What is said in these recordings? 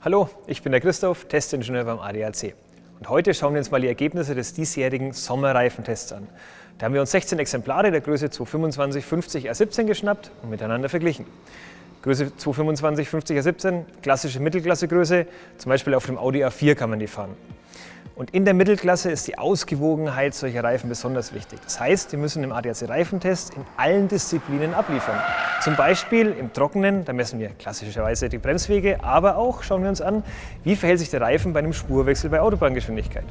Hallo, ich bin der Christoph, Testingenieur beim ADAC. Und heute schauen wir uns mal die Ergebnisse des diesjährigen Sommerreifentests an. Da haben wir uns 16 Exemplare der Größe 225/50 R17 geschnappt und miteinander verglichen. Größe 225/50 R17, klassische Mittelklassegröße, zum Beispiel auf dem Audi A4 kann man die fahren. Und in der Mittelklasse ist die Ausgewogenheit solcher Reifen besonders wichtig. Das heißt, die müssen im ADAC-Reifentest in allen Disziplinen abliefern. Zum Beispiel im Trockenen, da messen wir klassischerweise die Bremswege, aber auch schauen wir uns an, wie verhält sich der Reifen bei einem Spurwechsel bei Autobahngeschwindigkeit.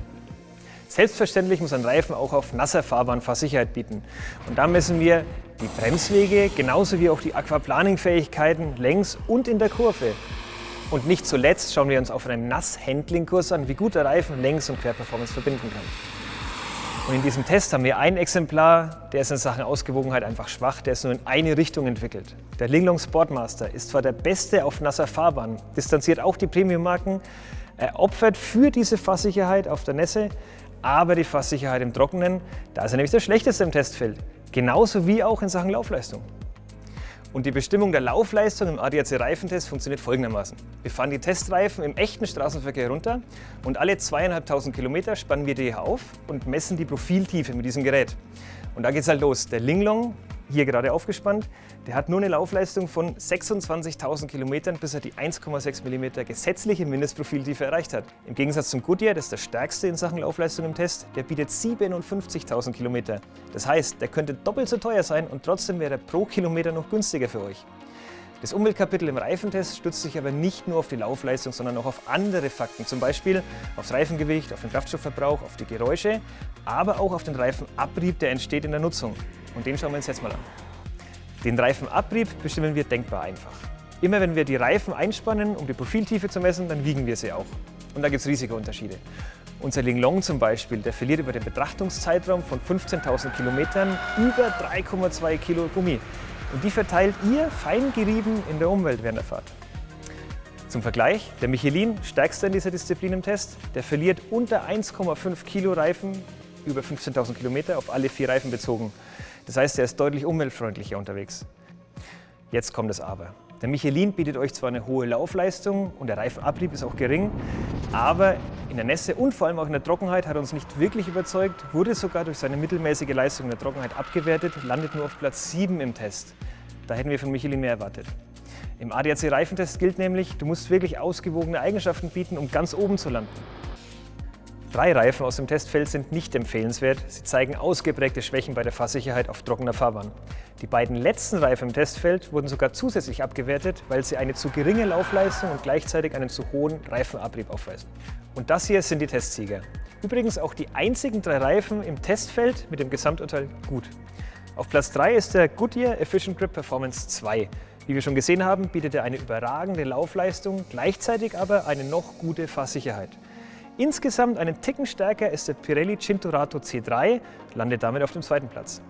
Selbstverständlich muss ein Reifen auch auf nasser Fahrbahn Fahrsicherheit bieten. Und da messen wir die Bremswege, genauso wie auch die Aquaplaning-Fähigkeiten längs und in der Kurve. Und nicht zuletzt schauen wir uns auf einem Nass-Handling-Kurs an, wie gut der Reifen Längs- und Querperformance verbinden kann. Und in diesem Test haben wir ein Exemplar, der ist in Sachen Ausgewogenheit einfach schwach, der ist nur in eine Richtung entwickelt. Der Linglong Sportmaster ist zwar der Beste auf nasser Fahrbahn, distanziert auch die Premium-Marken, er opfert für diese Fahrsicherheit auf der Nässe, aber die Fahrsicherheit im Trockenen, da ist er nämlich der Schlechteste im Testfeld. Genauso wie auch in Sachen Laufleistung. Und die Bestimmung der Laufleistung im ADAC-Reifentest funktioniert folgendermaßen. Wir fahren die Testreifen im echten Straßenverkehr runter und alle 2.500 Kilometer spannen wir die auf und messen die Profiltiefe mit diesem Gerät. Und da geht's halt los. Der Linglong, hier gerade aufgespannt, der hat nur eine Laufleistung von 26.000 Kilometern, bis er die 1,6 mm gesetzliche Mindestprofiltiefe erreicht hat. Im Gegensatz zum Goodyear, das ist der stärkste in Sachen Laufleistung im Test, der bietet 57.000 Kilometer. Das heißt, der könnte doppelt so teuer sein und trotzdem wäre er pro Kilometer noch günstiger für euch. Das Umweltkapitel im Reifentest stützt sich aber nicht nur auf die Laufleistung, sondern auch auf andere Fakten, zum Beispiel aufs Reifengewicht, auf den Kraftstoffverbrauch, auf die Geräusche, aber auch auf den Reifenabrieb, der entsteht in der Nutzung. Und den schauen wir uns jetzt mal an. Den Reifenabrieb bestimmen wir denkbar einfach. Immer wenn wir die Reifen einspannen, um die Profiltiefe zu messen, dann wiegen wir sie auch. Und da gibt es riesige Unterschiede. Unser Linglong zum Beispiel, der verliert über den Betrachtungszeitraum von 15.000 Kilometern über 3,2 Kilo Gummi. Und die verteilt ihr fein gerieben in der Umwelt während der Fahrt. Zum Vergleich, der Michelin, stärkster in dieser Disziplin im Test, der verliert unter 1,5 Kilo Reifen über 15.000 Kilometer auf alle 4 Reifen bezogen. Das heißt, er ist deutlich umweltfreundlicher unterwegs. Jetzt kommt das Aber. Der Michelin bietet euch zwar eine hohe Laufleistung und der Reifenabrieb ist auch gering, aber in der Nässe und vor allem auch in der Trockenheit hat er uns nicht wirklich überzeugt, wurde sogar durch seine mittelmäßige Leistung in der Trockenheit abgewertet, landet nur auf Platz 7 im Test. Da hätten wir von Michelin mehr erwartet. Im ADAC-Reifentest gilt nämlich, du musst wirklich ausgewogene Eigenschaften bieten, um ganz oben zu landen. 3 Reifen aus dem Testfeld sind nicht empfehlenswert. Sie zeigen ausgeprägte Schwächen bei der Fahrsicherheit auf trockener Fahrbahn. Die beiden letzten Reifen im Testfeld wurden sogar zusätzlich abgewertet, weil sie eine zu geringe Laufleistung und gleichzeitig einen zu hohen Reifenabrieb aufweisen. Und das hier sind die Testsieger. Übrigens auch die einzigen 3 Reifen im Testfeld mit dem Gesamturteil gut. Auf Platz 3 ist der Goodyear Efficient Grip Performance 2. Wie wir schon gesehen haben, bietet er eine überragende Laufleistung, gleichzeitig aber eine noch gute Fahrsicherheit. Insgesamt einen Ticken stärker ist der Pirelli Cinturato C3, landet damit auf dem 2. Platz.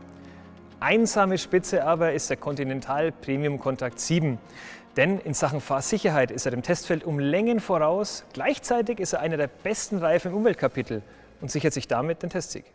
Einsame Spitze aber ist der Continental Premium Contact 7. Denn in Sachen Fahrsicherheit ist er dem Testfeld um Längen voraus, gleichzeitig ist er einer der besten Reifen im Umweltkapitel und sichert sich damit den Testsieg.